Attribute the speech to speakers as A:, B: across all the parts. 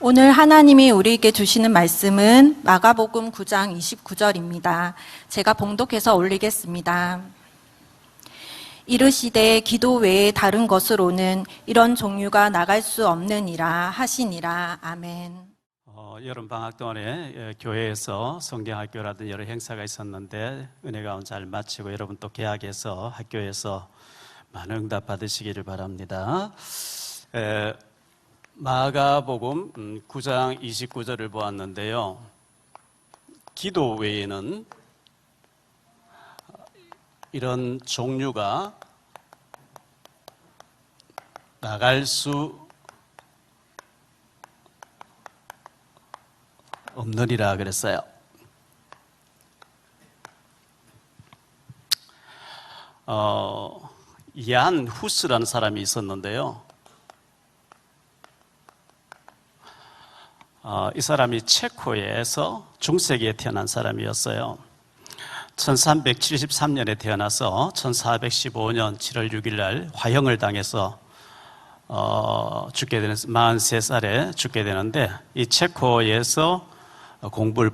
A: 오늘 하나님이 우리에게 주시는 말씀은 마가복음 9장 29절입니다. 제가 봉독해서 올리겠습니다. 이르시되 기도 외에 다른 것으로는 이런 종류가 나갈 수 없느니라 하시니라. 아멘.
B: 여름 방학 동안에 교회에서 성경학교라든 여러 행사가 있었는데 은혜 가운데 잘 마치고 여러분 또 개학해서 학교에서 많은 응답 받으시기를 바랍니다. 마가복음 9장 29절을 보았는데요. 기도 외에는 이런 종류가 나갈 수 없느니라 그랬어요. 얀 후스라는 사람이 있었는데요. 이 사람이 체코에서 중세기에 태어난 사람이었어요. 1373년에 태어나서 1415년 7월 6일 날 화형을 당해서 죽게 되는 43살에 죽게 되는데 이 체코에서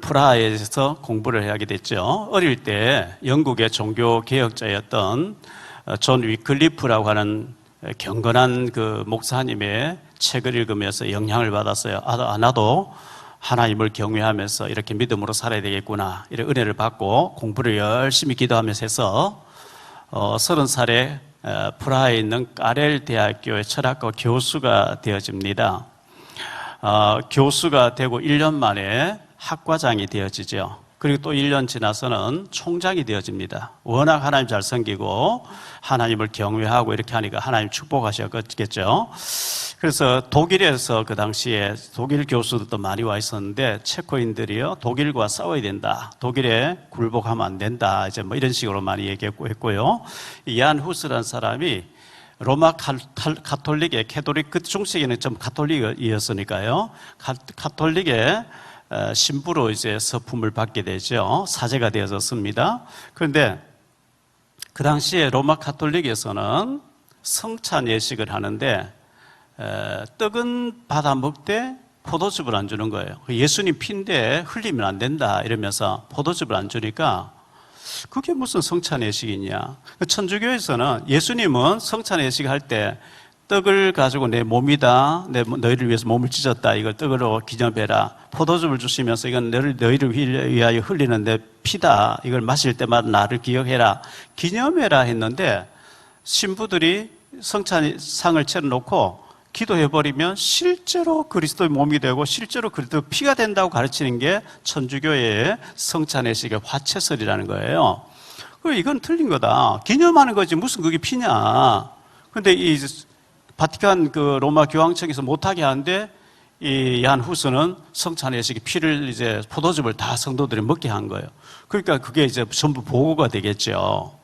B: 프라하에서 공부를 하게 됐죠. 어릴 때 영국의 종교 개혁자였던 존 위클리프라고 하는 경건한 그 목사님의 책을 읽으면서 영향을 받았어요. 나도 하나님을 경외하면서 이렇게 믿음으로 살아야 되겠구나, 이런 은혜를 받고 공부를 열심히 기도하면서 해서 30살에 프라하에 있는 까렐 대학교의 철학과 교수가 되어집니다. 교수가 되고 1년 만에 학과장이 되어지죠. 그리고 또 1년 지나서는 총장이 되어집니다. 워낙 하나님 잘 섬기고 하나님을 경외하고 이렇게 하니까 하나님 축복하셨겠죠. 그래서 독일에서 그 당시에 독일 교수들도 많이 와 있었는데 체코인들이요, 독일과 싸워야 된다, 독일에 굴복하면 안 된다, 이제 뭐 이런 식으로 많이 얘기했고요. 얀 후스라는 사람이 로마 가톨릭의 캐톨릭, 그 중세기는 좀 가톨릭이었으니까요, 가톨릭의 신부로 이제 서품을 받게 되죠. 사제가 되어졌습니다. 그런데 그 당시에 로마 가톨릭에서는 성찬 예식을 하는데 떡은 받아 먹되 포도즙을 안 주는 거예요. 예수님 피인데 흘리면 안 된다 이러면서 포도즙을 안 주니까 그게 무슨 성찬 예식이냐. 천주교에서는 예수님은 성찬 예식할 때 떡을 가지고 내 몸이다, 너희를 위해서 몸을 찢었다, 이걸 떡으로 기념해라. 포도즙을 주시면서 이건 너희를 위하여 흘리는 내 피다, 이걸 마실 때마다 나를 기억해라, 기념해라 했는데 신부들이 성찬상을 차려놓고 기도해버리면 실제로 그리스도의 몸이 되고 실제로 그리스도의 피가 된다고 가르치는 게 천주교의 성찬예식의 화채설이라는 거예요. 이건 틀린 거다. 기념하는 거지 무슨 그게 피냐. 근데 이 바티칸 그 로마 교황청에서 못하게 하는데 이 얀 후스는 성찬예식의 피를 이제 포도즙을 다 성도들이 먹게 한 거예요. 그러니까 그게 이제 전부 보고가 되겠죠.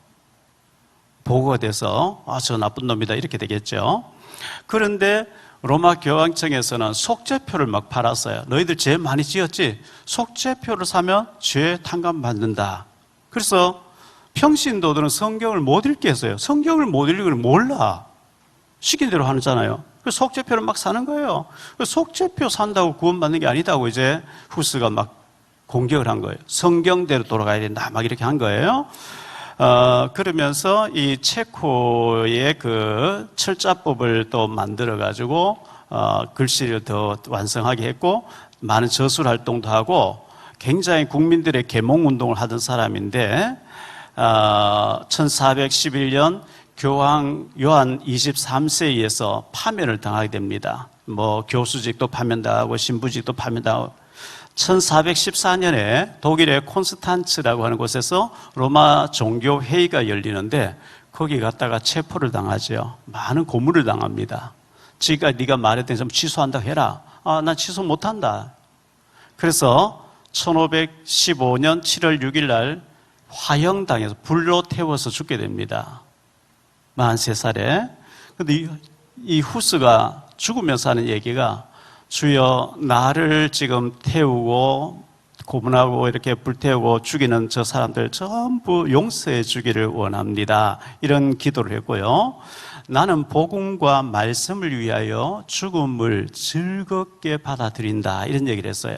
B: 보고가 돼서 저 나쁜 놈이다 이렇게 되겠죠. 그런데 로마 교황청에서는 속죄표를 막 팔았어요. 너희들 죄 많이 지었지? 속죄표를 사면 죄 탕감받는다. 그래서 평신도들은 성경을 못 읽게 했어요. 성경을 못 읽으면 몰라. 시킨 대로 하잖아요. 그래서 속죄표를 막 사는 거예요. 속죄표 산다고 구원받는 게 아니다고 이제 후스가 막 공격을 한 거예요. 성경대로 돌아가야 된다 막 이렇게 한 거예요. 그러면서 이 체코의 그 철자법을 또 만들어가지고, 글씨를 더 완성하게 했고, 많은 저술 활동도 하고, 굉장히 국민들의 계몽운동을 하던 사람인데, 1411년 교황 요한 23세에 의해서 파면을 당하게 됩니다. 뭐, 교수직도 파면당하고, 신부직도 파면당하고, 1414년에 독일의 콘스탄츠라고 하는 곳에서 로마 종교 회의가 열리는데 거기 갔다가 체포를 당하죠. 많은 고문을 당합니다. 지금까지 네가 말했더니 좀 취소한다고 해라. 난 취소 못한다. 그래서 1515년 7월 6일 날 화형당해서 불로 태워서 죽게 됩니다. 43살에. 근데 이 후스가 죽으면서 하는 얘기가, 주여 나를 지금 태우고 고문하고 이렇게 불태우고 죽이는 저 사람들 전부 용서해 주기를 원합니다. 이런 기도를 했고요. 나는 복음과 말씀을 위하여 죽음을 즐겁게 받아들인다. 이런 얘기를 했어요.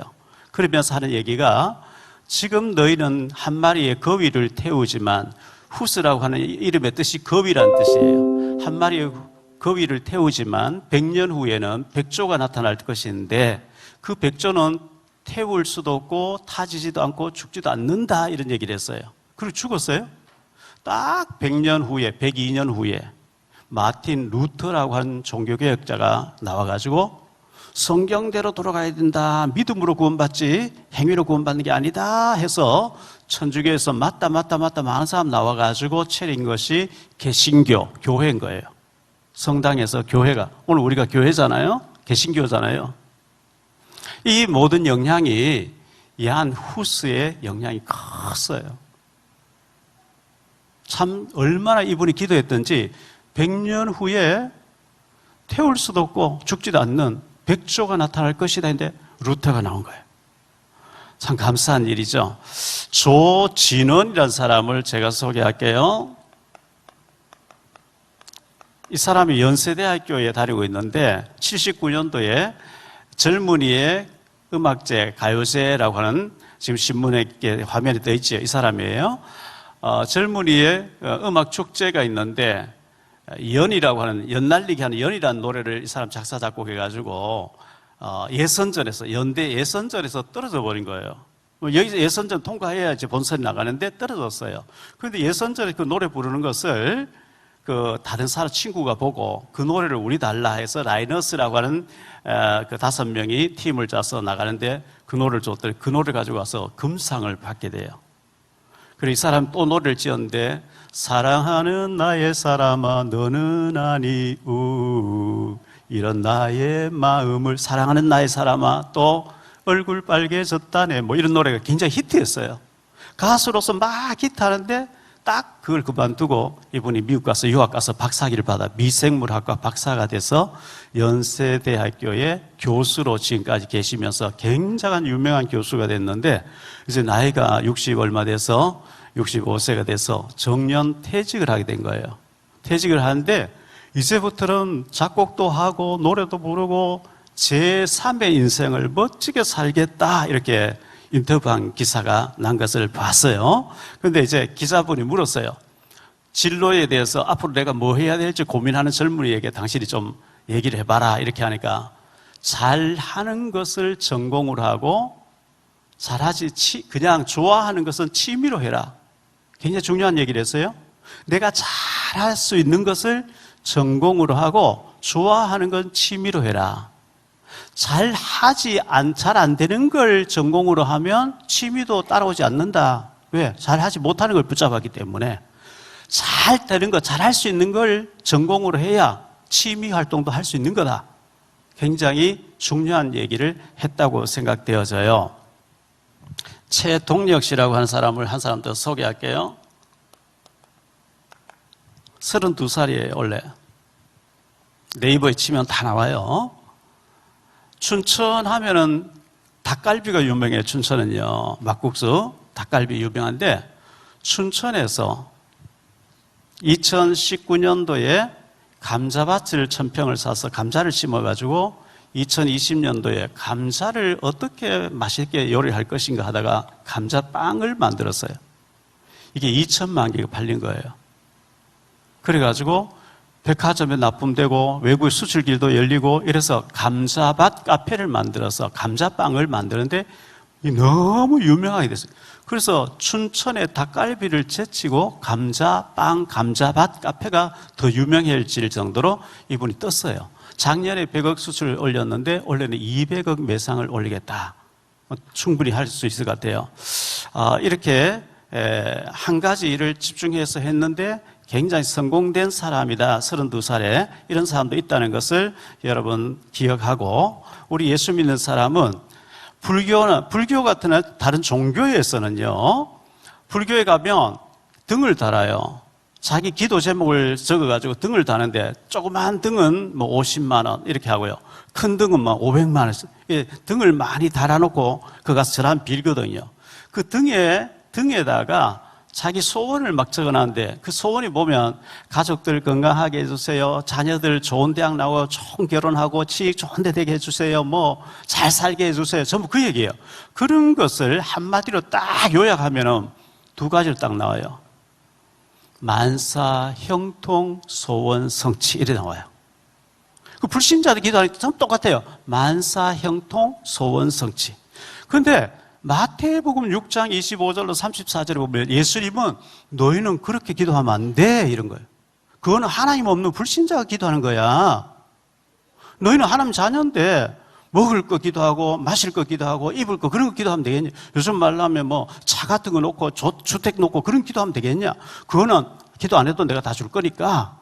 B: 그러면서 하는 얘기가 지금 너희는 한 마리의 거위를 태우지만 후스라고 하는 이름의 뜻이 거위란 뜻이에요. 한 마리의 거위를 태우지만 100년 후에는 백조가 나타날 것인데 그 백조는 태울 수도 없고 타지지도 않고 죽지도 않는다. 이런 얘기를 했어요. 그리고 죽었어요. 딱 100년 후에 102년 후에 마틴 루터라고 하는 종교개혁자가 나와가지고 성경대로 돌아가야 된다. 믿음으로 구원받지 행위로 구원받는 게 아니다 해서 천주교에서 맞다 많은 사람 나와가지고 차린 것이 개신교, 교회인 거예요. 성당에서 교회가, 오늘 우리가 교회잖아요. 개신교잖아요. 이 모든 영향이 야한 후스의 영향이 컸어요. 참 얼마나 이분이 기도했던지 100년 후에 태울 수도 없고 죽지도 않는 백조가 나타날 것이다 했는데 루터가 나온 거예요. 참 감사한 일이죠. 조진원이라는 사람을 제가 소개할게요. 이 사람이 연세대학교에 다니고 있는데 79년도에 젊은이의 음악제, 가요제라고 하는 지금 신문에 화면에 떠 있죠. 이 사람이에요. 젊은이의 음악 축제가 있는데 연이라고 하는, 연날리기 하는 연이라는 노래를 이 사람 작사 작곡해가지고 예선전에서, 연대 예선전에서 떨어져 버린 거예요. 여기서 예선전 통과해야지 본선이 나가는데 떨어졌어요. 그런데 예선전에 그 노래 부르는 것을 그 다른 사람 친구가 보고 그 노래를 우리 달라 해서 라이너스라고 하는 그 5명이 팀을 짜서 나가는데 그 노래를 줬더니 그 노래를 가지고 와서 금상을 받게 돼요. 그리고 이 사람 또 노래를 지었는데 사랑하는 나의 사람아 너는 아니우 이런 나의 마음을 사랑하는 나의 사람아 또 얼굴 빨개졌다네 뭐 이런 노래가 굉장히 히트했어요. 가수로서 막 히트하는데 딱 그걸 그만두고 이분이 미국 가서 유학 가서 박사학위를 받아 미생물학과 박사가 돼서 연세대학교의 교수로 지금까지 계시면서 굉장한 유명한 교수가 됐는데 이제 나이가 60 얼마 돼서 65세가 돼서 정년 퇴직을 하게 된 거예요. 퇴직을 하는데 이제부터는 작곡도 하고 노래도 부르고 제3의 인생을 멋지게 살겠다 이렇게 인터뷰한 기사가 난 것을 봤어요. 그런데 이제 기자분이 물었어요. 진로에 대해서 앞으로 내가 뭐 해야 될지 고민하는 젊은이에게 당신이 좀 얘기를 해봐라 이렇게 하니까 잘하는 것을 전공으로 하고 잘하지 그냥 좋아하는 것은 취미로 해라. 굉장히 중요한 얘기를 했어요. 내가 잘할 수 있는 것을 전공으로 하고 좋아하는 건 취미로 해라. 잘 안 되는 걸 전공으로 하면 취미도 따라오지 않는다. 왜? 잘하지 못하는 걸 붙잡았기 때문에 잘 되는 거, 잘할 수 있는 걸 전공으로 해야 취미 활동도 할 수 있는 거다. 굉장히 중요한 얘기를 했다고 생각되어져요. 최동력 씨라고 하는 사람을 한 사람 더 소개할게요. 32살이에요, 원래. 네이버에 치면 다 나와요. 춘천 하면은 닭갈비가 유명해요, 춘천은요. 막국수, 닭갈비 유명한데, 춘천에서 2019년도에 감자밭을 1000평을 사서 감자를 심어가지고 2020년도에 감자를 어떻게 맛있게 요리할 것인가 하다가 감자빵을 만들었어요. 이게 2천만 개가 팔린 거예요. 그래가지고 백화점에 납품되고 외국에 수출길도 열리고 이래서 감자밭 카페를 만들어서 감자빵을 만드는데 너무 유명하게 됐어요. 그래서 춘천의 닭갈비를 제치고 감자빵, 감자밭 카페가 더 유명해질 정도로 이분이 떴어요. 작년에 100억 수출을 올렸는데 올해는 200억 매상을 올리겠다. 충분히 할 수 있을 것 같아요. 이렇게 한 가지 일을 집중해서 했는데 굉장히 성공된 사람이다. 32살에 이런 사람도 있다는 것을 여러분 기억하고, 우리 예수 믿는 사람은 불교 같은 다른 종교에서는요, 불교에 가면 등을 달아요. 자기 기도 제목을 적어가지고 등을 다는데 조그만 등은 뭐 50만 원 이렇게 하고요. 큰 등은 뭐 500만 원. 등을 많이 달아놓고 그 가서 절한 빌거든요. 그 등에다가 자기 소원을 막 적어놨는데 그 소원이 보면 가족들 건강하게 해주세요. 자녀들 좋은 대학 나오고 좋은 결혼하고 취직 좋은 데 되게 해주세요. 뭐 잘 살게 해주세요. 전부 그 얘기예요. 그런 것을 한마디로 딱 요약하면 두 가지로 딱 나와요. 만사, 형통, 소원, 성취 이래 나와요. 그 불신자들 기도하는 게 참 똑같아요. 만사, 형통, 소원, 성취. 그런데 마태복음 6장 25절로 34절에 보면 예수님은 너희는 그렇게 기도하면 안 돼 이런 거예요. 그거는 하나님 없는 불신자가 기도하는 거야. 너희는 하나님 자녀인데 먹을 거 기도하고 마실 거 기도하고 입을 거 그런 거 기도하면 되겠냐. 요즘 말로 하면 뭐 차 같은 거 놓고 주택 놓고 그런 기도하면 되겠냐. 그거는 기도 안 해도 내가 다 줄 거니까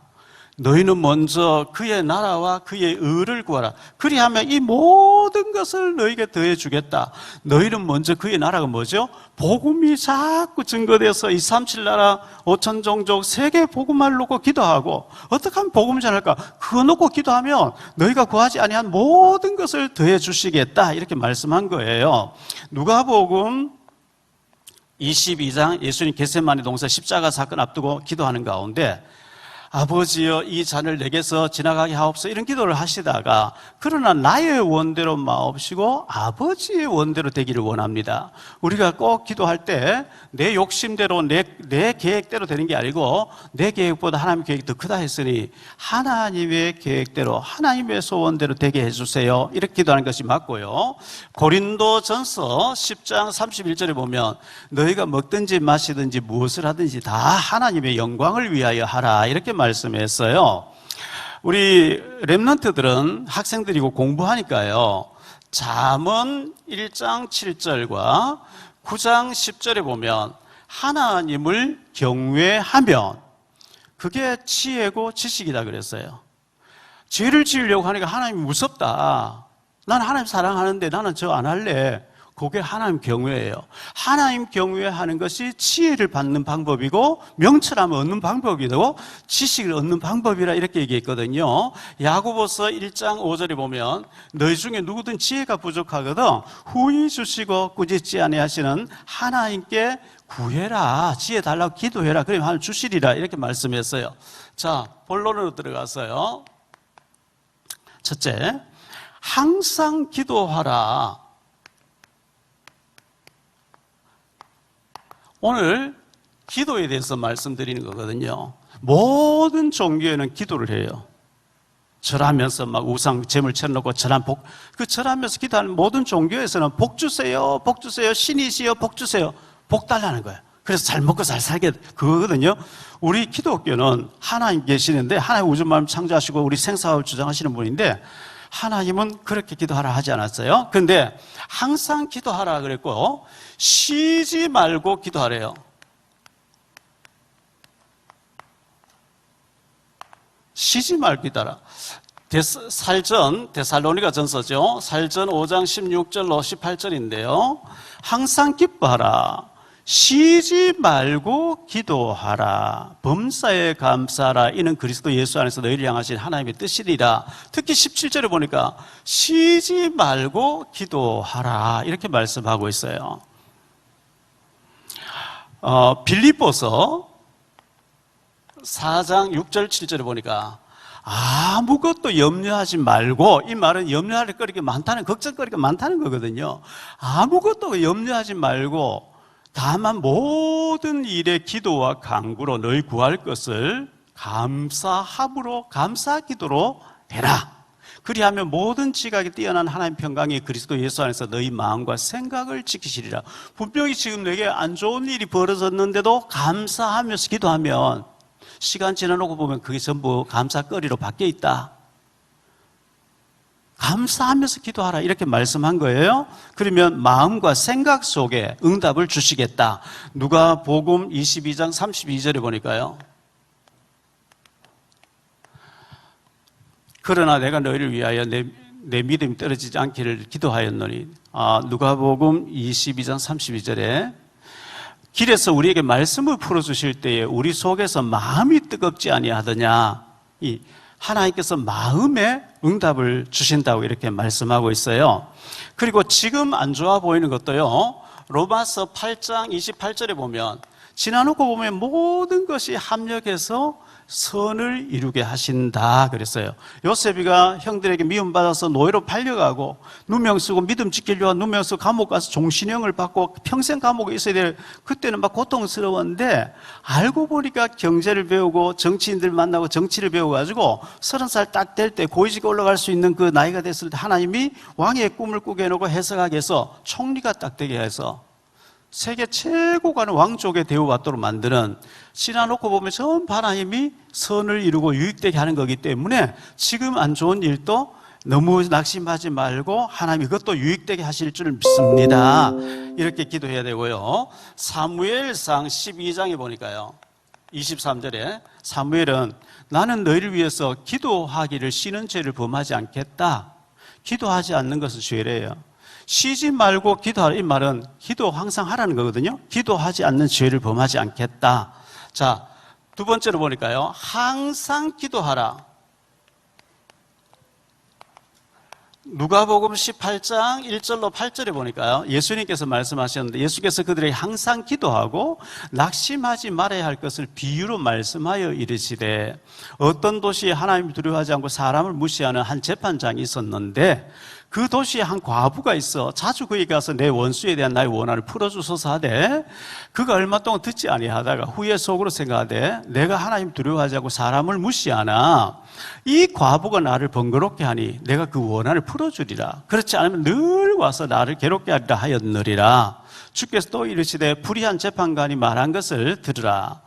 B: 너희는 먼저 그의 나라와 그의 의를 구하라. 그리하면 이 모든 것을 너희에게 더해 주겠다. 너희는 먼저 그의 나라가 뭐죠? 복음이 자꾸 증거돼서 237 나라 5천 종족 세계 복음을 놓고 기도하고 어떻게 하면 복음을 전할까? 그거 놓고 기도하면 너희가 구하지 아니한 모든 것을 더해 주시겠다. 이렇게 말씀한 거예요. 누가복음 22장 예수님 겟세마네 동산 십자가 사건 앞두고 기도하는 가운데 아버지여 이 잔을 내게서 지나가게 하옵소서 이런 기도를 하시다가 그러나 나의 원대로 마옵시고 아버지의 원대로 되기를 원합니다. 우리가 꼭 기도할 때 내 욕심대로 내 계획대로 되는 게 아니고 내 계획보다 하나님의 계획이 더 크다 했으니 하나님의 계획대로 하나님의 소원대로 되게 해주세요. 이렇게 기도하는 것이 맞고요. 고린도전서 10장 31절에 보면 너희가 먹든지 마시든지 무엇을 하든지 다 하나님의 영광을 위하여 하라 이렇게 말씀했어요. 우리 랩런트들은 학생들이고 공부하니까요. 잠언 1장 7절과 9장 10절에 보면 하나님을 경외하면 그게 지혜고 지식이다 그랬어요. 죄를 지으려고 하니까 하나님이 무섭다. 나는 하나님 사랑하는데 나는 저 안 할래. 그게 하나님 경외예요. 하나님 경외하는 것이 지혜를 받는 방법이고 명철함을 얻는 방법이고 지식을 얻는 방법이라 이렇게 얘기했거든요. 야고보서 1장 5절에 보면 너희 중에 누구든 지혜가 부족하거든 후히 주시고 꾸짖지 아니하시는 하나님께 구해라. 지혜 달라고 기도해라. 그러면 하나님 주시리라 이렇게 말씀했어요. 자, 본론으로 들어갔어요. 첫째, 항상 기도하라. 오늘 기도에 대해서 말씀드리는 거거든요. 모든 종교에는 기도를 해요. 절하면서 막 우상 제물 쳐놓고 그 절하면서 기도하는 모든 종교에서는 복 주세요, 복 주세요, 신이시여 복 주세요, 복 달라는 거예요. 그래서 잘 먹고 잘 살게 그거거든요. 우리 기독교는 하나님 계시는데 하나님 우주 만물 창조하시고 우리 생사를 주장하시는 분인데 하나님은 그렇게 기도하라 하지 않았어요. 그런데 항상 기도하라 그랬고 쉬지 말고 기도하래요. 쉬지 말고 기도하라. 살전 데살로니가 전서죠. 살전 5장 16절로 18절인데요. 항상 기뻐하라. 쉬지 말고 기도하라. 범사에 감사하라. 이는 그리스도 예수 안에서 너희를 향하신 하나님의 뜻이리라. 특히 17절에 보니까 쉬지 말고 기도하라. 이렇게 말씀하고 있어요. 빌립보서 4장 6절 7절에 보니까 아무것도 염려하지 말고, 이 말은 염려할 거리가 많다는, 걱정거리가 많다는 거거든요. 아무것도 염려하지 말고 다만 모든 일에 기도와 간구로 너희 구할 것을 감사함으로 감사기도로 해라. 그리하면 모든 지각에 뛰어난 하나님 평강이 그리스도 예수 안에서 너희 마음과 생각을 지키시리라. 분명히 지금 내게 안 좋은 일이 벌어졌는데도 감사하면서 기도하면 시간 지나놓고 보면 그게 전부 감사거리로 바뀌어 있다. 감사하면서 기도하라 이렇게 말씀한 거예요. 그러면 마음과 생각 속에 응답을 주시겠다. 누가복음 22장 32절에 보니까요. 그러나 내가 너희를 위하여 내 믿음이 떨어지지 않기를 기도하였노니. 누가복음 22장 32절에 길에서 우리에게 말씀을 풀어주실 때에 우리 속에서 마음이 뜨겁지 아니하더냐. 하나님께서 마음에 응답을 주신다고 이렇게 말씀하고 있어요. 그리고 지금 안 좋아 보이는 것도요. 로마서 8장 28절에 보면 지나놓고 보면 모든 것이 합력해서 선을 이루게 하신다 그랬어요. 요셉이가 형들에게 미움받아서 노예로 팔려가고 누명 쓰고 믿음 지키려고 누명 쓰고 감옥 가서 종신형을 받고 평생 감옥에 있어야 될, 그때는 막 고통스러웠는데 알고 보니까 경제를 배우고 정치인들 만나고 정치를 배워가지고 30살 딱 될 때 고위직에 올라갈 수 있는 그 나이가 됐을 때 하나님이 왕의 꿈을 꾸게 해놓고 해석하게 해서 총리가 딱 되게 해서 세계 최고 가는 왕족의 대우받도록 만드는, 지나놓고 보면 전부 하나님이 선을 이루고 유익되게 하는 거기 때문에 지금 안 좋은 일도 너무 낙심하지 말고 하나님이 그것도 유익되게 하실 줄 믿습니다. 이렇게 기도해야 되고요. 사무엘상 12장에 보니까요, 23절에 사무엘은 나는 너희를 위해서 기도하기를 쉬는 죄를 범하지 않겠다. 기도하지 않는 것은 죄래요. 쉬지 말고 기도하라, 이 말은 기도 항상 하라는 거거든요. 기도하지 않는 죄를 범하지 않겠다. 자, 두 번째로 보니까요, 항상 기도하라. 누가복음 18장 1절로 8절에 보니까요, 예수님께서 말씀하셨는데, 예수께서 그들에게 항상 기도하고 낙심하지 말아야 할 것을 비유로 말씀하여 이르시되, 어떤 도시에 하나님을 두려워하지 않고 사람을 무시하는 한 재판장이 있었는데 그 도시에 한 과부가 있어 자주 그에게 가서 내 원수에 대한 나의 원한을 풀어주소서 하되, 그가 얼마 동안 듣지 아니하다가 후에 속으로 생각하되 내가 하나님 두려워하지 않고 사람을 무시하나 이 과부가 나를 번거롭게 하니 내가 그 원한을 풀어주리라. 그렇지 않으면 늘 와서 나를 괴롭게 하리라 하였느리라. 주께서 또 이르시되 불의한 재판관이 말한 것을 들으라.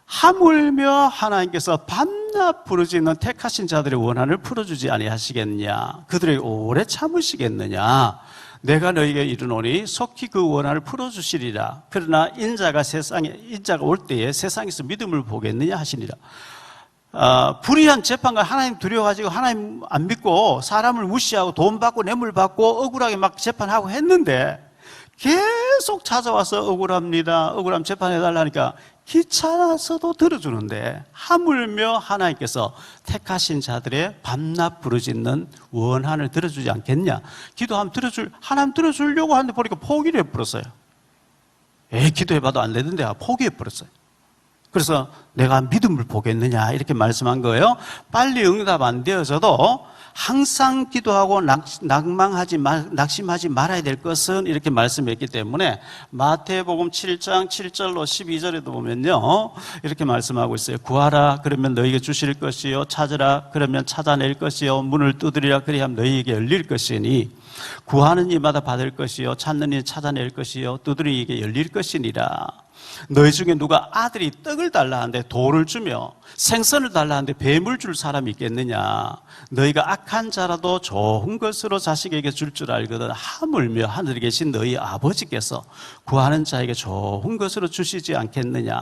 B: 하물며 하나님께서 밤낮 부르짖는 택하신 자들의 원한을 풀어주지 아니하시겠냐? 그들에게 오래 참으시겠느냐? 내가 너희에게 이르노니 속히 그 원한을 풀어주시리라. 그러나 인자가 올 때에 세상에서 믿음을 보겠느냐 하시니라. 불의한 재판관, 하나님 두려워가지고 하나님 안 믿고 사람을 무시하고 돈 받고 뇌물 받고 억울하게 막 재판하고 했는데 계속 찾아와서 억울함 재판해달라니까 귀찮아서도 들어주는데, 하물며 하나님께서 택하신 자들의 밤낮 부르짖는 원한을 들어주지 않겠냐? 기도하면 하나님 들어주려고 하는데 보니까 포기를 해버렸어요. 기도해봐도 안 되는데 포기해버렸어요. 그래서 내가 믿음을 보겠느냐 이렇게 말씀한 거예요. 빨리 응답 안 되어져도 항상 기도하고 낙심하지 말아야 될 것은 이렇게 말씀했기 때문에 마태복음 7장 7절로 12절에도 보면요, 이렇게 말씀하고 있어요. 구하라 그러면 너희에게 주실 것이요, 찾으라 그러면 찾아낼 것이요, 문을 두드리라 그리하면 너희에게 열릴 것이니 구하는 이마다 받을 것이요, 찾는 이 찾아낼 것이요, 두드리는 이에게 열릴 것이니라. 너희 중에 누가 아들이 떡을 달라 하는데 돌을 주며 생선을 달라 하는데 뱀을 줄 사람이 있겠느냐? 너희가 악한 자라도 좋은 것으로 자식에게 줄 알거든 하물며 하늘에 계신 너희 아버지께서 구하는 자에게 좋은 것으로 주시지 않겠느냐?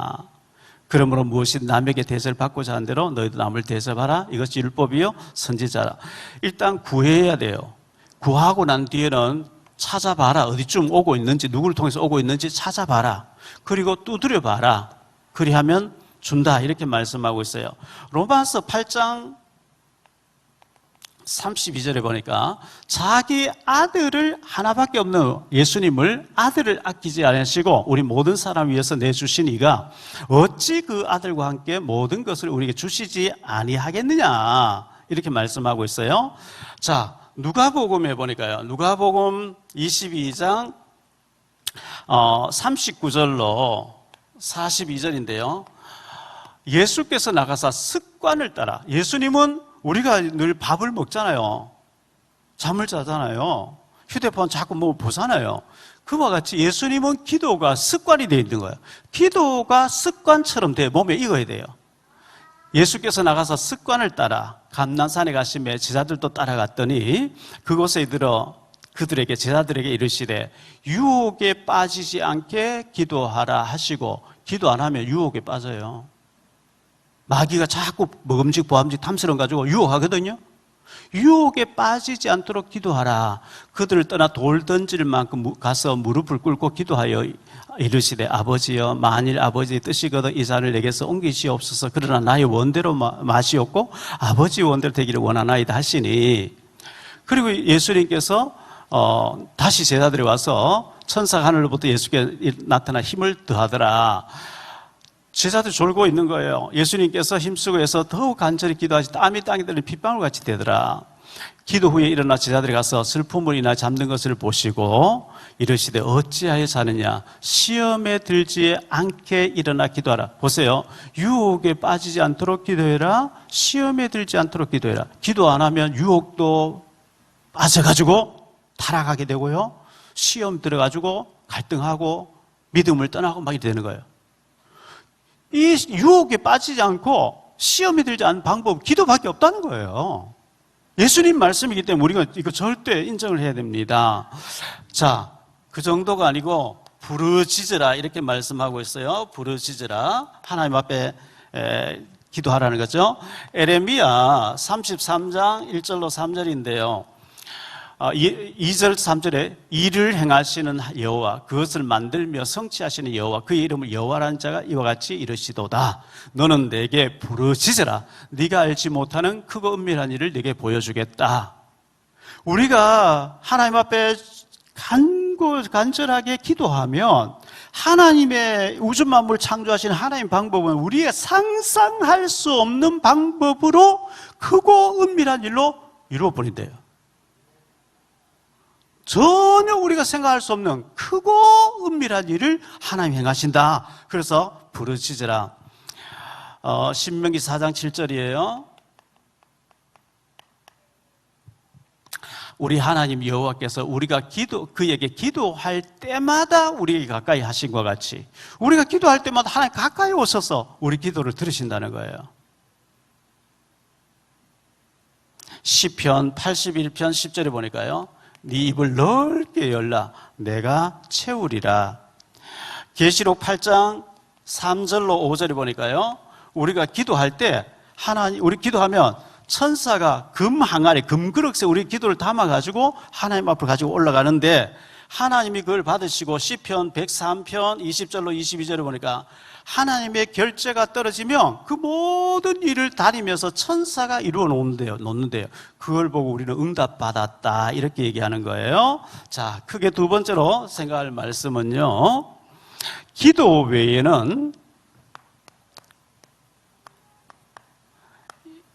B: 그러므로 무엇이 남에게 대접을 받고자 하는 대로 너희도 남을 대접하라. 이것이 율법이요 선지자라. 일단 구해야 돼요. 구하고 난 뒤에는 찾아봐라. 어디쯤 오고 있는지, 누구를 통해서 오고 있는지 찾아봐라. 그리고 두드려봐라. 그리하면 준다. 이렇게 말씀하고 있어요. 로마서 8장 32절에 보니까 자기 아들을 하나밖에 없는 예수님을 아들을 아끼지 않으시고 우리 모든 사람 위해서 내주신 이가 어찌 그 아들과 함께 모든 것을 우리에게 주시지 아니하겠느냐. 이렇게 말씀하고 있어요. 자, 누가복음에 보니까요, 누가복음 22장 39절로 42절인데요. 예수께서 나가사 습관을 따라, 예수님은 우리가 늘 밥을 먹잖아요. 잠을 자잖아요. 휴대폰 자꾸 뭐 보잖아요. 그와 같이 예수님은 기도가 습관이 되어 있는 거예요. 기도가 습관처럼 몸에 익어야 돼요. 예수께서 나가서 습관을 따라 감난산에 가시며 제자들도 따라갔더니 그곳에 이르러 그들에게 제자들에게 이르시되 유혹에 빠지지 않게 기도하라 하시고, 기도 안 하면 유혹에 빠져요. 마귀가 자꾸 먹음직 보암직 탐스러워 가지고 유혹하거든요. 유혹에 빠지지 않도록 기도하라. 그들을 떠나 돌 던질 만큼 가서 무릎을 꿇고 기도하여 이르시되 아버지여, 만일 아버지의 뜻이거든 이 잔을 내게서 옮기시옵소서. 그러나 나의 원대로 마시옵고 아버지의 원대로 되기를 원하나이다 하시니, 그리고 예수님께서 다시 제자들이 와서 천사가 하늘로부터 예수께 나타나 힘을 더하더라. 제자들 졸고 있는 거예요. 예수님께서 힘쓰고 해서 더욱 간절히 기도하시 땀이 땅에 들리는 핏방울 같이 되더라. 기도 후에 일어나 제자들이 가서 슬픔으로 인하 잠든 것을 보시고 이르시되 어찌하여 자느냐 시험에 들지 않게 일어나 기도하라. 보세요. 유혹에 빠지지 않도록 기도해라. 시험에 들지 않도록 기도해라. 기도 안 하면 유혹도 빠져가지고 타락하게 되고요. 시험 들어가지고 갈등하고 믿음을 떠나고 막 이렇게 되는 거예요. 이 유혹에 빠지지 않고 시험에 들지 않는 방법 기도밖에 없다는 거예요. 예수님 말씀이기 때문에 우리가 이거 절대 인정을 해야 됩니다. 자, 그 정도가 아니고 부르짖으라 이렇게 말씀하고 있어요. 부르짖으라 하나님 앞에 기도하라는 거죠. 에레미야 33장 1절로 3절인데요. 2절 3절에 이를 행하시는 여호와 그것을 만들며 성취하시는 여호와 그의 이름을 여호와라는 자가 이와 같이 이르시도다. 너는 내게 부르짖으라. 네가 알지 못하는 크고 은밀한 일을 네게 보여주겠다. 우리가 하나님 앞에 간절하게 기도하면 하나님의 우주 만물을 창조하신 하나님 방법은 우리가 상상할 수 없는 방법으로 크고 은밀한 일로 이루어버린대요. 전혀 우리가 생각할 수 없는 크고 은밀한 일을 하나님 행하신다. 그래서 부르짖으라. 신명기 4장 7절이에요. 우리 하나님 여호와께서 우리가 그에게 기도할 때마다 우리에게 가까이 하신 것 같이 우리가 기도할 때마다 하나님 가까이 오셔서 우리 기도를 들으신다는 거예요. 시편 81편 10절에 보니까요. 네 입을 넓게 열라 내가 채우리라. 계시록 8장 3절로 5절에 보니까요. 우리가 기도할 때 우리 기도하면 천사가 금 항아리, 금그릇에 우리 기도를 담아가지고 하나님 앞으로 가지고 올라가는데 하나님이 그걸 받으시고 시편 103편 20절로 22절에 보니까 하나님의 결재가 떨어지면 그 모든 일을 다니면서 천사가 이루어 놓는데요. 그걸 보고 우리는 응답받았다 이렇게 얘기하는 거예요. 자, 크게 두 번째로 생각할 말씀은요. 기도 외에는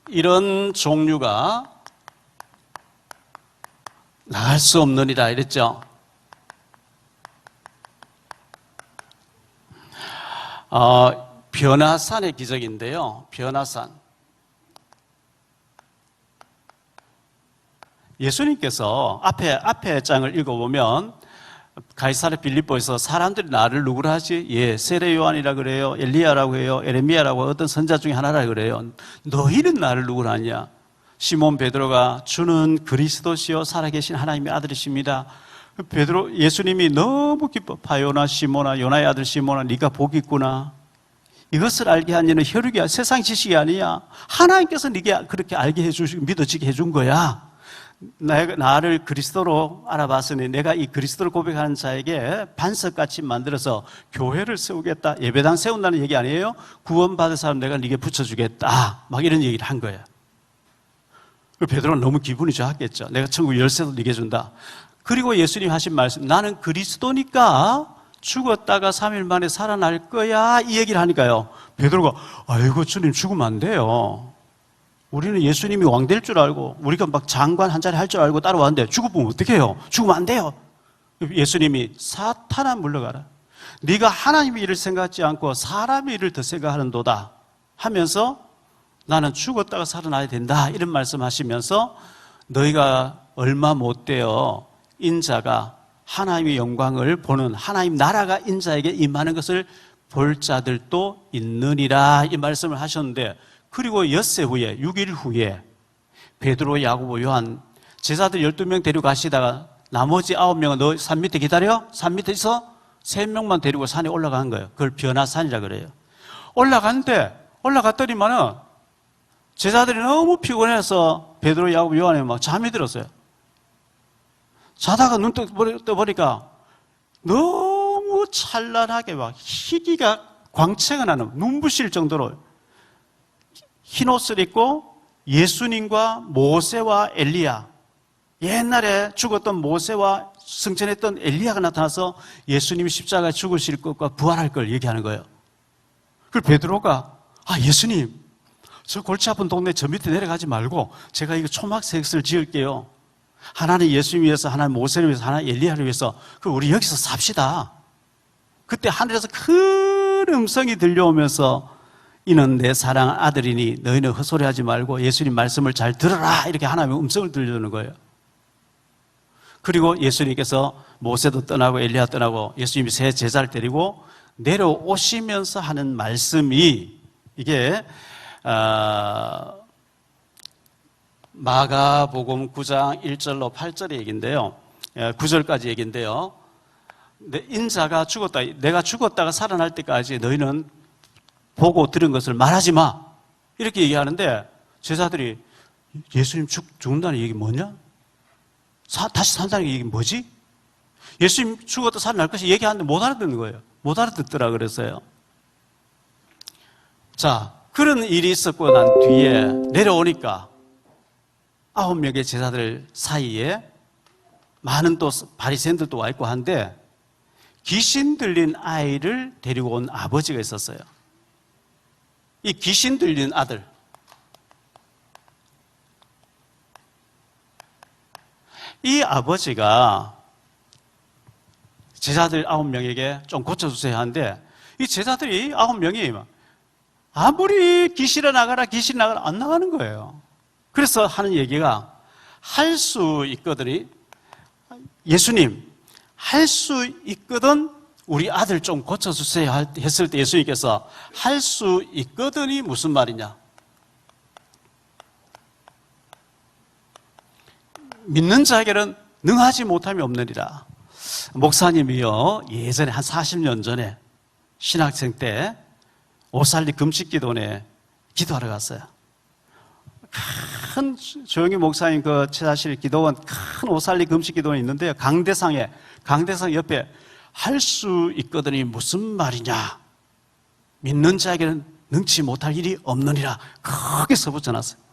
B: 이런 종류가 나갈 수 없느니라 이랬죠. 변화산의 기적인데요. 변화산. 예수님께서 앞에 장을 읽어보면 가이사랴 빌립보에서 사람들이 나를 누구라 하지? 예, 세례 요한이라 그래요. 엘리야라고 해요. 에레미야라고 어떤 선자 중에 하나라 그래요. 너희는 나를 누구라 하냐? 시몬 베드로가 주는 그리스도시요 살아계신 하나님의 아들이십니다. 예수님이 너무 기뻐. 바요나 시몬아, 요나의 아들 시몬아, 네가 복이 있구나. 이것을 알게 한 이는 혈육이야. 세상 지식이 아니야. 하나님께서 네게 그렇게 알게 해주시고 믿어지게 해준 거야. 나를 그리스도로 알아봤으니 내가 이 그리스도를 고백하는 자에게 반석같이 만들어서 교회를 세우겠다. 예배당 세운다는 얘기 아니에요? 구원받은 사람 내가 네게 붙여주겠다. 막 이런 얘기를 한 거예요. 베드로는 너무 기분이 좋았겠죠. 내가 천국 열쇠도 네게 준다. 그리고 예수님 하신 말씀, 나는 그리스도니까 죽었다가 3일 만에 살아날 거야. 이 얘기를 하니까요. 베드로가 아이고 주님 죽으면 안 돼요. 우리는 예수님이 왕 될 줄 알고 우리가 막 장관 한 자리 할 줄 알고 따라왔는데 죽으면 어떻게 해요? 죽으면 안 돼요. 예수님이 사탄아 물러가라. 네가 하나님의 일을 생각하지 않고 사람의 일을 더 생각하는도다 하면서 나는 죽었다가 살아나야 된다. 이런 말씀하시면서 너희가 얼마 못되어 인자가 하나님의 영광을 보는 하나님 나라가 인자에게 임하는 것을 볼 자들도 있느니라 이 말씀을 하셨는데 그리고 엿새 후에 6일 후에 베드로, 야고보, 요한 제자들 12명 데리고 가시다가 나머지 9명은 너 산 밑에 기다려? 산 밑에 있어? 3명만 데리고 산에 올라간 거예요. 그걸 변화산이라 그래요. 올라갔더니만은 제자들이 너무 피곤해서 베드로, 야고보, 요한이 막 잠이 들었어요. 자다가 눈 떠보니까 너무 찬란하게 막 희기가 광채가 나는 눈부실 정도로 흰 옷을 입고 예수님과 모세와 엘리야 옛날에 죽었던 모세와 승천했던 엘리야가 나타나서 예수님이 십자가에 죽으실 것과 부활할 걸 얘기하는 거예요. 그리고 베드로가 예수님, 저 골치 아픈 동네 저 밑에 내려가지 말고 제가 이거 초막색을 지을게요. 하나는 예수님 위해서, 하나는 모세를 위해서, 하나는 엘리야를 위해서. 그럼 우리 여기서 삽시다. 그때 하늘에서 큰 음성이 들려오면서 이는 내 사랑하는 아들이니 너희는 헛소리하지 말고 예수님 말씀을 잘 들어라, 이렇게 하나님의 음성을 들려주는 거예요. 그리고 예수님께서 모세도 떠나고 엘리야 떠나고 예수님이 새 제자를 데리고 내려오시면서 하는 말씀이 이게 마가복음 9장 1절로 8절의 얘기인데요. 9절까지 얘기인데요. 인자가 죽었다, 내가 죽었다가 살아날 때까지 너희는 보고 들은 것을 말하지 마, 이렇게 얘기하는데 제자들이 예수님 죽는다는 얘기 뭐냐? 다시 산다는 얘기 뭐지? 예수님 죽었다 살아날 것이 얘기하는데 못 알아듣는 거예요. 못 알아듣더라 그랬어요. 자, 그런 일이 있었고 난 뒤에 내려오니까 9명의 제자들 사이에 많은 또 바리새인들도 와 있고 한데 귀신 들린 아이를 데리고 온 아버지가 있었어요. 이 귀신 들린 아들, 이 아버지가 제자들 9명에게 좀 고쳐주세요 하는데 이 제자들이 9명이 아무리 귀신이 나가라 안 나가는 거예요. 그래서 하는 얘기가 할 수 있거든요. 예수님, 할 수 있거든 우리 아들 좀 고쳐주세요 했을 때 예수님께서 할 수 있거든이 무슨 말이냐? 믿는 자에게는 능하지 못함이 없느니라. 목사님이요, 예전에 한 40년 전에 신학생 때 오살리 금식기도원에 기도하러 갔어요. 큰 조영희 목사님 그 채사실 기도원 큰 오살리 금식기도원이 있는데요. 강대상 옆에 할 수 있거든이 무슨 말이냐? 믿는 자에게는 능치 못할 일이 없느니라. 크게 써붙여놨어요.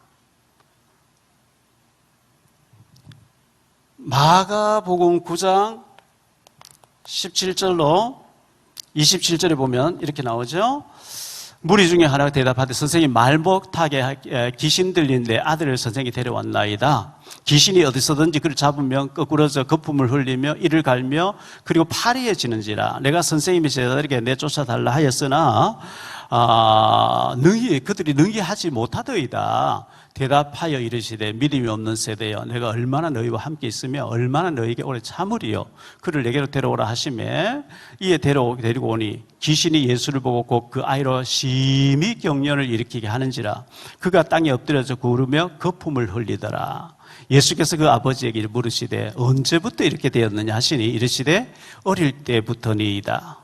B: 마가복음 9장 17절로 27절에 보면 이렇게 나오죠. 무리 중에 하나가 대답하되 선생님, 말 못하게 귀신 들린 내 아들을 선생님이 데려왔나이다. 귀신이 어디서든지 그를 잡으면 거꾸러져 거품을 흘리며 이를 갈며 그리고 파리해지는지라. 내가 선생님이 제자들에게 내쫓아달라 하였으나 그들이 능히하지 못하더이다. 대답하여 이르시되 믿음이 없는 세대여, 내가 얼마나 너희와 함께 있으며 얼마나 너희에게 오래 참으리요. 그를 내게로 데려오라 하시매 이에 데리고 오니 귀신이 예수를 보고 곧 그 아이로 심히 경련을 일으키게 하는지라. 그가 땅에 엎드려져 구르며 거품을 흘리더라. 예수께서 그 아버지에게 물으시되 언제부터 이렇게 되었느냐 하시니 이르시되 어릴 때부터니이다.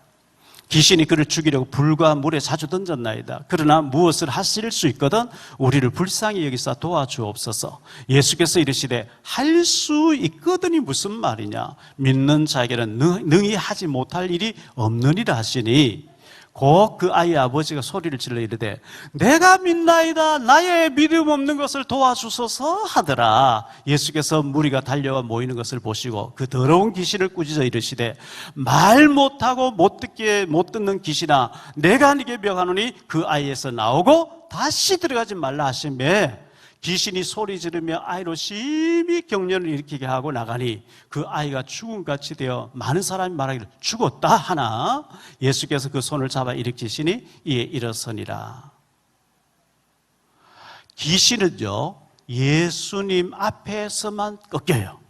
B: 귀신이 그를 죽이려고 불과 물에 자주 던졌나이다. 그러나 무엇을 하실 수 있거든 우리를 불쌍히 여기사 도와주옵소서. 예수께서 이르시되 할 수 있거든이 무슨 말이냐? 믿는 자에게는 능히 하지 못할 일이 없느니라 하시니 곧 그 아이의 아버지가 소리를 질러 이르되 내가 믿나이다. 나의 믿음 없는 것을 도와주소서 하더라. 예수께서 무리가 달려와 모이는 것을 보시고 그 더러운 귀신을 꾸짖어 이르시되 말 못하고 못 듣는 귀신아, 내가 네게 명하노니 그 아이에서 나오고 다시 들어가지 말라 하시매 귀신이 소리 지르며 아이로 심히 경련을 일으키게 하고 나가니 그 아이가 죽음같이 되어 많은 사람이 말하기를 죽었다 하나 예수께서 그 손을 잡아 일으키시니 이에 일어서니라. 귀신은요, 예수님 앞에서만 꺾여요.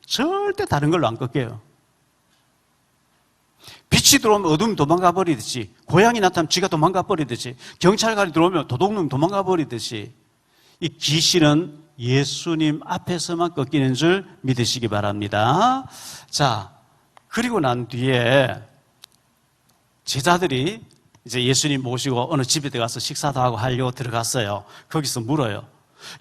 B: 절대 다른 걸로 안 꺾여요. 빛이 들어오면 어둠이 도망가 버리듯이, 고양이 나타나면 쥐가 도망가 버리듯이, 경찰관이 들어오면 도둑놈이 도망가 버리듯이 이 귀신은 예수님 앞에서만 꺾이는 줄 믿으시기 바랍니다. 자, 그리고 난 뒤에 제자들이 이제 예수님 모시고 어느 집에 들어가서 식사도 하고 하려고 들어갔어요. 거기서 물어요.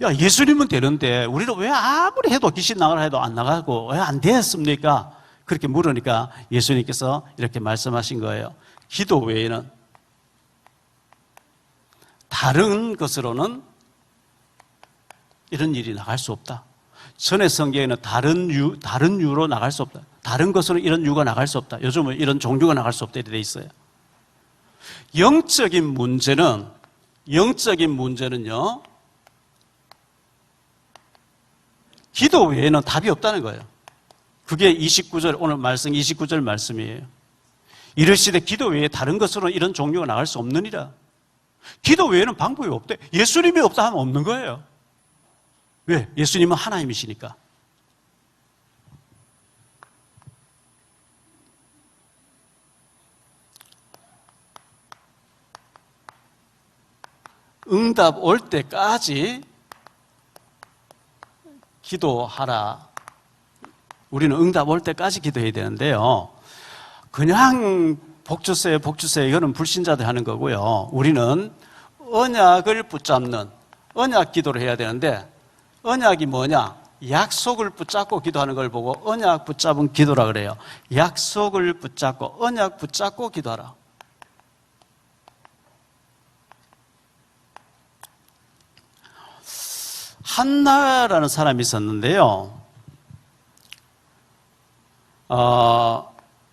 B: 야, 예수님은 되는데 우리는 왜 아무리 해도 귀신 나가라 해도 안 나가고 왜 안 됐습니까? 그렇게 물으니까 예수님께서 이렇게 말씀하신 거예요. 기도 외에는 다른 것으로는 이런 일이 나갈 수 없다. 전에 성경에는 다른 유로 나갈 수 없다. 다른 것으로 이런 유가 나갈 수 없다. 요즘은 이런 종류가 나갈 수 없다. 이렇게 돼 있어요. 영적인 문제는요, 기도 외에는 답이 없다는 거예요. 그게 29절, 오늘 말씀 29절 말씀이에요. 이르시되 기도 외에 다른 것으로는 이런 종류가 나갈 수 없느니라. 기도 외에는 방법이 없대. 예수님이 없다 하면 없는 거예요. 왜? 예수님은 하나님이시니까. 응답 올 때까지 기도하라. 우리는 응답 올 때까지 기도해야 되는데요. 그냥 복주세요, 이거는 불신자들 하는 거고요. 우리는 언약을 붙잡는 언약 기도를 해야 되는데, 언약이 뭐냐? 약속을 붙잡고 기도하는 걸 보고 언약 붙잡은 기도라 그래요. 약속을 붙잡고, 언약 붙잡고 기도하라. 한나라는 사람이 있었는데요.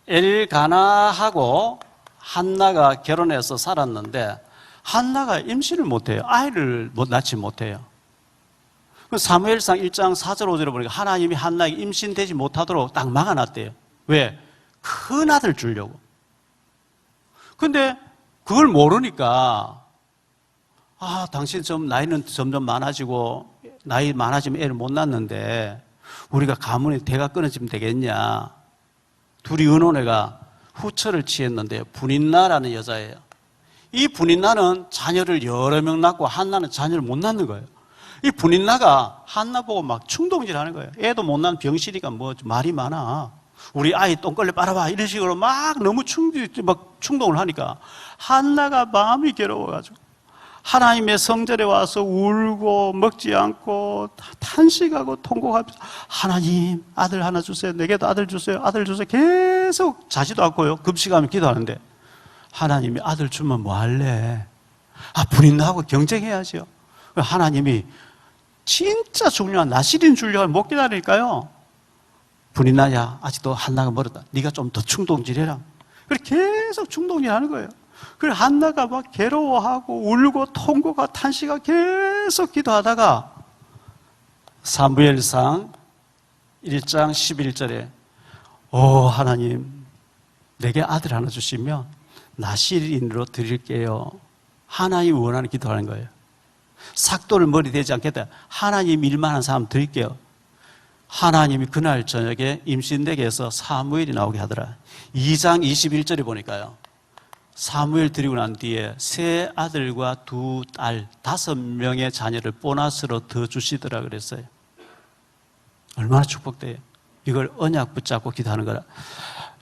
B: 엘가나하고 한나가 결혼해서 살았는데, 한나가 임신을 못해요. 아이를 낳지 못해요. 사무엘상 1장 4절 5절에 보니까 하나님이 한나에게 임신되지 못하도록 딱 막아놨대요. 왜? 큰 아들 주려고. 근데 그걸 모르니까, 당신 나이는 점점 많아지고, 나이 많아지면 애를 못 낳는데, 우리가 가문의 대가 끊어지면 되겠냐. 둘이 의논해가 후처를 취했는데, 분인나라는 여자예요. 이 분인나는 자녀를 여러 명 낳고 한나는 자녀를 못 낳는 거예요. 이 분인나가 한나 보고 막 충동질 하는 거예요. 애도 못 낳는 병실이가 뭐 말이 많아. 우리 아이 똥걸레 빨아봐. 이런 식으로 막 너무 충동을 하니까 한나가 마음이 괴로워가지고 하나님의 성전에 와서 울고 먹지 않고 탄식하고 통곡하면서 하나님 아들 하나 주세요. 내게도 아들 주세요. 아들 주세요. 계속 자지도 않고요. 금식하면 기도하는데 하나님이 아들 주면 뭐 할래? 분인나하고 경쟁해야죠. 하나님이 진짜 중요한 나시린 주려고 못 기다리니까요. 분인나야 아직도 한나가 멀었다. 네가 좀 더 충동질해라. 그렇게 계속 충동질하는 거예요. 그래 한나가 막 괴로워하고 울고 통곡하고 탄식하고 계속 기도하다가 사무엘상 1장 11절에 하나님 내게 아들 하나 주시면 나시린으로 드릴게요. 하나님이 원하는 기도하는 거예요. 삭도를 머리 대지 않겠다. 하나님 일만한 사람 드릴게요. 하나님이 그날 저녁에 임신되게 해서 사무엘이 나오게 하더라. 2장 21절에 보니까요. 사무엘 드리고 난 뒤에 세 아들과 두 딸, 5명의 자녀를 보너스로 더 주시더라 그랬어요. 얼마나 축복돼요. 이걸 언약 붙잡고 기도하는 거라.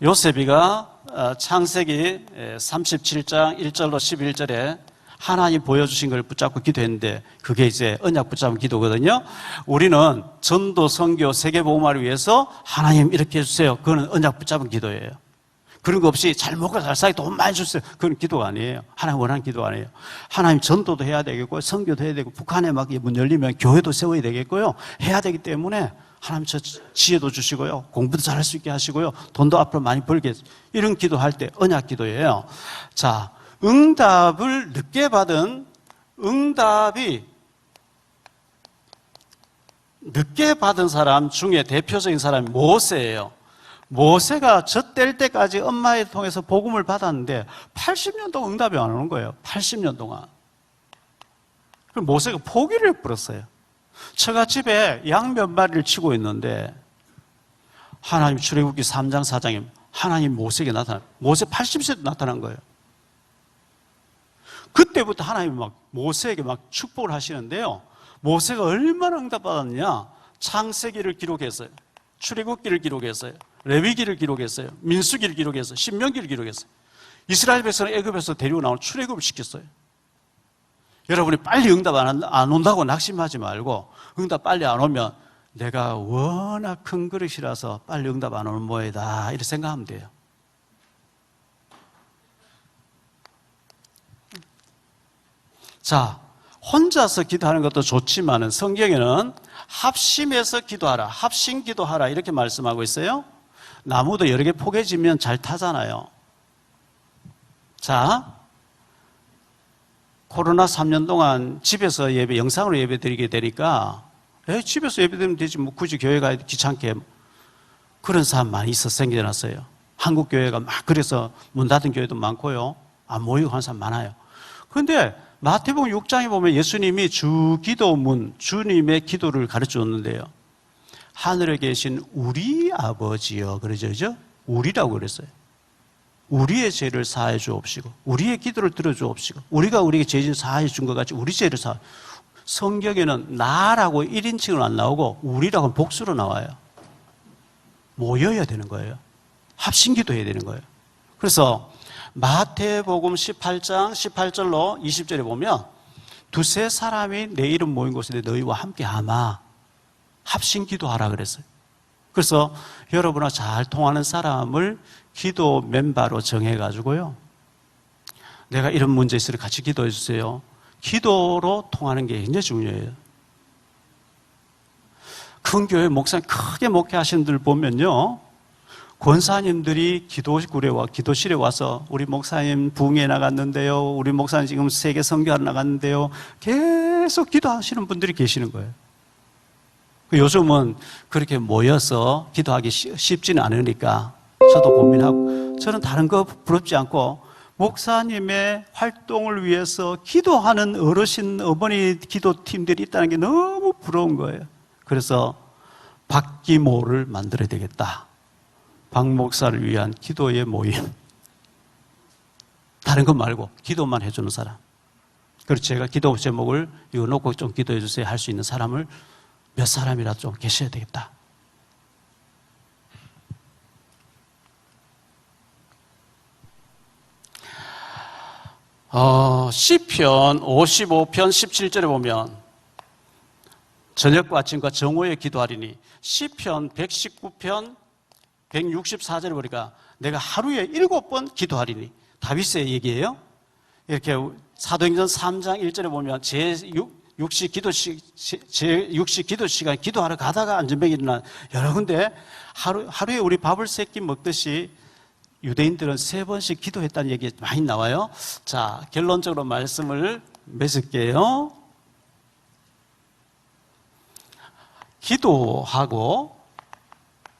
B: 요셉이가 창세기 37장 1절로 11절에 하나님 보여주신 걸 붙잡고 기도했는데 그게 이제 언약 붙잡은 기도거든요. 우리는 전도, 선교, 세계복음화를 위해서 하나님 이렇게 해주세요. 그거는 언약 붙잡은 기도예요. 그런 거 없이 잘 먹고 잘 살게 돈 많이 주세요. 그건 기도가 아니에요. 하나님 원하는 기도 아니에요. 하나님 전도도 해야 되겠고 선교도 해야 되고 북한에 막 문 열리면 교회도 세워야 되겠고요. 해야 되기 때문에 하나님 저 지혜도 주시고요. 공부도 잘할 수 있게 하시고요. 돈도 앞으로 많이 벌게 이런 기도할 때 언약 기도예요. 자, 응답을 늦게 받은 사람 중에 대표적인 사람이 모세예요. 모세가 젖될 때까지 엄마의 통해서 복음을 받았는데 80년 동안 응답이 안 오는 거예요. 80년 동안. 그럼 모세가 포기를 해버렸어요. 처갓집에 양 몇 마리를 치고 있는데 하나님 출애굽기 3장 4장에 하나님 모세에게 모세 80세도 나타난 거예요. 그때부터 하나님이 막 모세에게 막 축복을 하시는데요. 모세가 얼마나 응답받았느냐. 창세기를 기록했어요. 출애굽기를 기록했어요. 레위기를 기록했어요. 민수기를 기록했어요. 신명기를 기록했어요. 이스라엘 백성을 애굽에서 데리고 나온 출애굽을 시켰어요. 여러분이 빨리 응답 안 온다고 낙심하지 말고 응답 빨리 안 오면 내가 워낙 큰 그릇이라서 빨리 응답 안 오는 모양이다 이렇게 생각하면 돼요. 자, 혼자서 기도하는 것도 좋지만은 성경에는 합심해서 기도하라, 합심 기도하라 이렇게 말씀하고 있어요. 나무도 여러 개 포개지면 잘 타잖아요. 자, 코로나 3년 동안 집에서 예배, 영상으로 예배 드리게 되니까 집에서 예배 드리면 되지 뭐 굳이 교회 가야 귀찮게, 그런 사람 많이 생겨났어요. 한국 교회가 막 그래서 문 닫은 교회도 많고요. 안 모이고 하는 사람 많아요. 그런데 마태복음 6장에 보면 예수님이 주기도문, 주님의 기도를 가르쳐 줬는데요. 하늘에 계신 우리 아버지여 그러죠. 우리라고 그랬어요. 우리의 죄를 사해 주옵시고 우리의 기도를 들어 주옵시고 우리가 우리에게 죄 사해 준 것 같이 우리 죄를 사해. 성경에는 나라고 1인칭으로 안 나오고 우리라고 복수로 나와요. 모여야 되는 거예요. 합심기도해야 되는 거예요. 그래서 마태복음 18장 18절로 20절에 보면 두세 사람이 내 이름 모인 곳에 너희와 함께 하마 합심기도하라 그랬어요. 그래서 여러분과 잘 통하는 사람을 기도 멤버로 정해가지고요. 내가 이런 문제 있으니 같이 기도해 주세요. 기도로 통하는 게 굉장히 중요해요. 큰 교회 목사님 크게 목회하시는 분들 보면요. 권사님들이 기도실에 와서 우리 목사님 부흥회 나갔는데요. 우리 목사님 지금 세계 선교하러 나갔는데요. 계속 기도하시는 분들이 계시는 거예요. 요즘은 그렇게 모여서 기도하기 쉽지는 않으니까 저도 고민하고, 저는 다른 거 부럽지 않고 목사님의 활동을 위해서 기도하는 어르신, 어머니 기도팀들이 있다는 게 너무 부러운 거예요. 그래서 박기모를 만들어야 되겠다. 박 목사를 위한 기도의 모임. 다른 것 말고 기도만 해주는 사람. 그래서 제가 기도 제목을 이거 놓고 좀 기도해 주세요 할 수 있는 사람을 몇 사람이라도 좀 계셔야 되겠다. 시편 55편 17절에 보면 저녁과 아침과 정오에 기도하리니, 시편 119편 164절에 보니까 내가 하루에 7번 기도하리니, 다윗의 얘기예요. 이렇게 사도행전 3장 1절에 보면 제6시 기도 시간 기도하러 가다가 안전병이 일어나, 여러 군데 하루에 우리 밥을 3끼 먹듯이 유대인들은 3번씩 기도했다는 얘기 많이 나와요. 자, 결론적으로 말씀을 맺을게요. 기도하고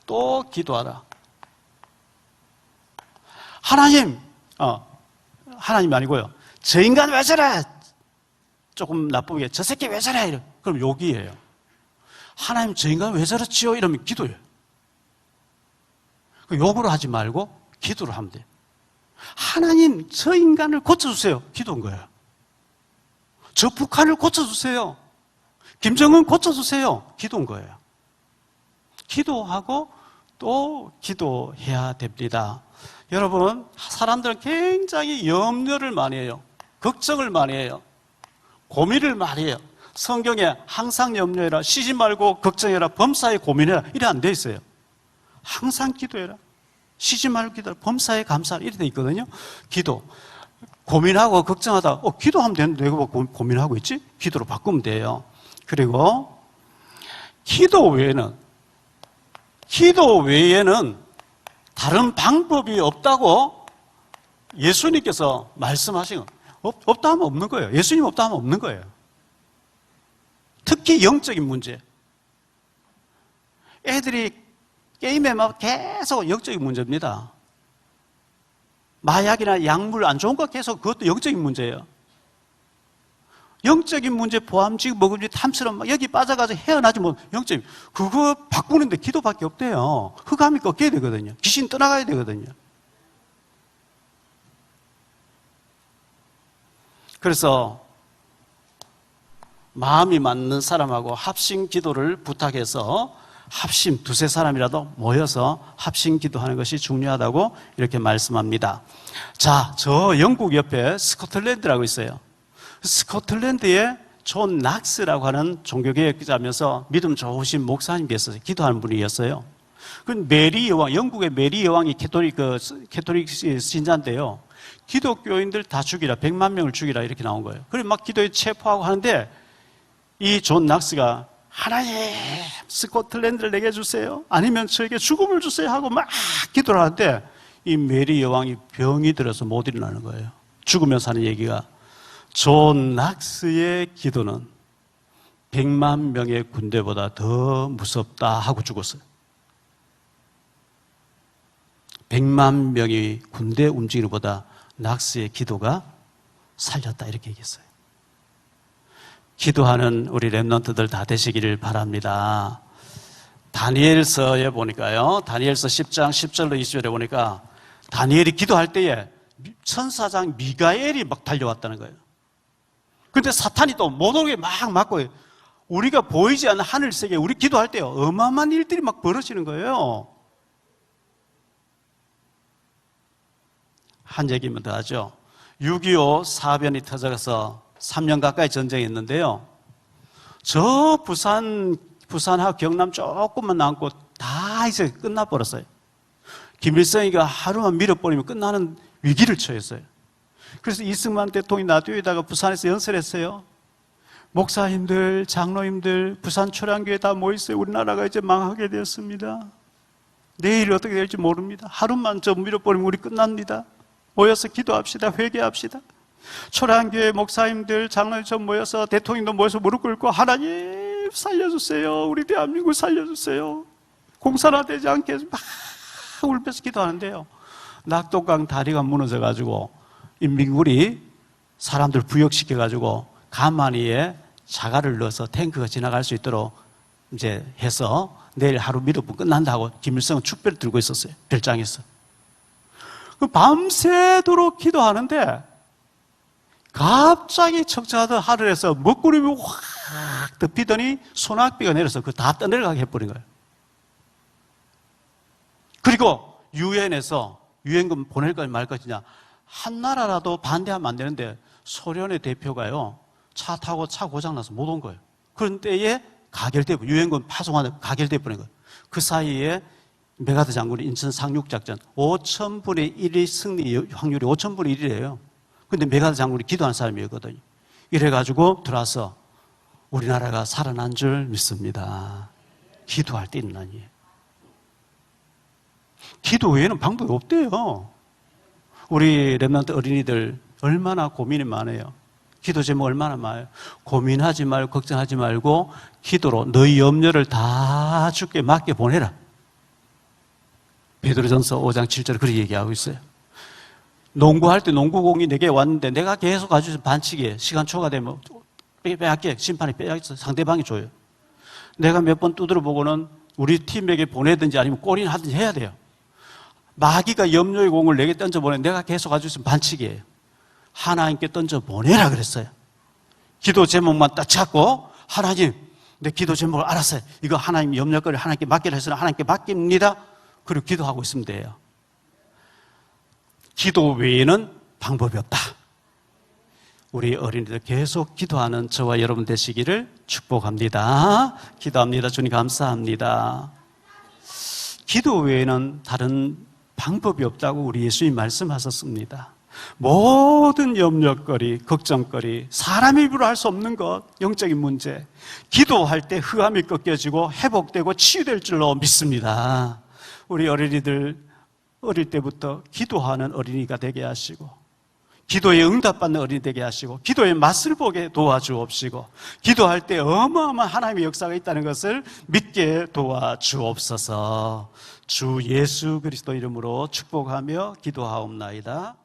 B: 또 기도하라. 하나님이 아니고요. 저 인간 왜 저래? 조금 나쁘게 저 새끼 왜 저래? 이러. 그럼 욕이에요. 하나님 저 인간 왜 저렇지요? 이러면 기도예요. 욕으로 하지 말고 기도를 하면 돼요. 하나님 저 인간을 고쳐주세요. 기도인 거예요. 저 북한을 고쳐주세요. 김정은 고쳐주세요. 기도인 거예요. 기도하고 또 기도해야 됩니다. 여러분, 사람들은 굉장히 염려를 많이 해요. 걱정을 많이 해요. 고민을 많이 해요. 성경에 항상 염려해라, 쉬지 말고 걱정해라, 범사에 고민해라 이래 안 돼 있어요. 항상 기도해라, 쉬지 말고 기도해라, 범사에 감사하라 이래 돼 있거든요. 기도, 고민하고 걱정하다 기도하면 되는데 내가 뭐 고민하고 있지? 기도로 바꾸면 돼요. 그리고 기도 외에는 다른 방법이 없다고 예수님께서 말씀하신 거. 없다 하면 없는 거예요. 예수님 없다 하면 없는 거예요. 특히 영적인 문제. 애들이 게임에 막 계속 영적인 문제입니다. 마약이나 약물 안 좋은 거 계속, 그것도 영적인 문제예요. 영적인 문제, 보암직, 먹음직, 탐스러움, 막 여기 빠져가지고 헤어나지 뭐, 영적인. 그거 바꾸는데 기도밖에 없대요. 흑암이 꺾여야 되거든요. 귀신 떠나가야 되거든요. 그래서 마음이 맞는 사람하고 합심 기도를 부탁해서 합심, 두세 사람이라도 모여서 합심 기도하는 것이 중요하다고 이렇게 말씀합니다. 자, 저 영국 옆에 스코틀랜드라고 있어요. 스코틀랜드에 존 낙스라고 하는 종교개혁자면서 믿음 좋으신 목사님께서 기도하는 분이었어요. 그 메리 여왕, 영국의 메리 여왕이 캐토릭 신자인데요. 기독교인들 다 죽이라, 100만 명을 죽이라 이렇게 나온 거예요. 그래 막 기도에 체포하고 하는데 이 존 낙스가 하나님 스코틀랜드를 내게 주세요, 아니면 저에게 죽음을 주세요 하고 막 기도를 하는데 이 메리 여왕이 병이 들어서 못 일어나는 거예요. 죽으면서 하는 얘기가, 존 낙스의 기도는 100만 명의 군대보다 더 무섭다 하고 죽었어요. 100만 명이 군대 움직이는 것보다 낙스의 기도가 살렸다, 이렇게 얘기했어요. 기도하는 우리 렘넌트들 다 되시기를 바랍니다. 다니엘서에 보니까요, 다니엘서 10장 10절로 20절에 보니까 다니엘이 기도할 때에 천사장 미가엘이 막 달려왔다는 거예요. 근데 사탄이 또 못 오게 막 막고, 우리가 보이지 않는 하늘 세계에 우리 기도할 때요, 어마어마한 일들이 막 벌어지는 거예요. 한 얘기만 더 하죠. 6.25 사변이 터져서 3년 가까이 전쟁이 있는데요, 저 부산하고 경남 조금만 남고 다 이제 끝나버렸어요. 김일성이가 하루만 밀어버리면 끝나는 위기를 처했어요. 그래서 이승만 대통령이 라디오에다가 부산에서 연설했어요. 목사님들, 장로님들, 부산 초량교회 다 모이세요. 우리나라가 이제 망하게 되었습니다. 내일 어떻게 될지 모릅니다. 하루만 좀 밀어버리면 우리 끝납니다. 모여서 기도합시다. 회개합시다. 초량교회 목사님들, 장로님 좀 모여서, 대통령도 모여서 무릎 꿇고, 하나님 살려주세요. 우리 대한민국 살려주세요. 공산화되지 않게 막 울면서 기도하는데요, 낙동강 다리가 무너져가지고 인민군이 사람들 부역시켜가지고 가만히에 자갈을 넣어서 탱크가 지나갈 수 있도록 이제 해서 내일 하루 밀어보면 끝난다고 김일성은 축배를 들고 있었어요. 별장에서. 밤새도록 기도하는데 갑자기 척척하던 하늘에서 먹구름이 확 덮이더니 소낙비가 내려서 그거 다 떠내려가게 해버린 거예요. 그리고 유엔에서 유엔군 보낼 거냐 말 것이냐, 한 나라라도 반대하면 안 되는데 소련의 대표가요, 차 타고 차 고장나서 못 온 거예요. 그런 때에 가결돼, 유엔군 파송하는 가결돼 버린 거예요. 그 사이에 메가드 장군이 인천 상륙작전 5,000분의 1의 승리 확률이 5,000분의 1이래요. 근데 메가드 장군이 기도한 사람이었거든요. 이래가지고 들어와서 우리나라가 살아난 줄 믿습니다. 기도할 때 있는 아니에요. 기도 외에는 방법이 없대요. 우리 렘넌트 어린이들 얼마나 고민이 많아요. 기도 제목 얼마나 많아요. 고민하지 말고 걱정하지 말고 기도로 너희 염려를 다 주께 맡겨 보내라. 베드로전서 5장 7절에 그렇게 얘기하고 있어요. 농구할 때 농구공이 내게 왔는데 내가 계속 가지고 반칙이에요. 시간 초과되면 빼앗게, 심판이 빼앗겨 상대방이 줘요. 내가 몇 번 두드려 보고는 우리 팀에게 보내든지 아니면 골인 하든지 해야 돼요. 마귀가 염려의 공을 내게 던져보내, 내가 계속 가지고 있으면 반칙이에요. 하나님께 던져보내라 그랬어요. 기도 제목만 딱 잡고, 하나님, 내 기도 제목을 알았어요. 이거 하나님 염려거리 하나님께 맡기라 해서 하나님께 맡깁니다. 그리고 기도하고 있으면 돼요. 기도 외에는 방법이 없다. 우리 어린이들 계속 기도하는 저와 여러분 되시기를 축복합니다. 기도합니다. 주님 감사합니다. 기도 외에는 다른 방법이 없다고 우리 예수님 말씀하셨습니다. 모든 염려거리, 걱정거리, 사람의 입으로 할 수 없는 것, 영적인 문제, 기도할 때 흑암이 꺾여지고 회복되고 치유될 줄로 믿습니다. 우리 어린이들 어릴 때부터 기도하는 어린이가 되게 하시고, 기도에 응답받는 어린이 되게 하시고, 기도의 맛을 보게 도와주옵시고, 기도할 때 어마어마한 하나님의 역사가 있다는 것을 믿게 도와주옵소서. 주 예수 그리스도 이름으로 축복하며 기도하옵나이다.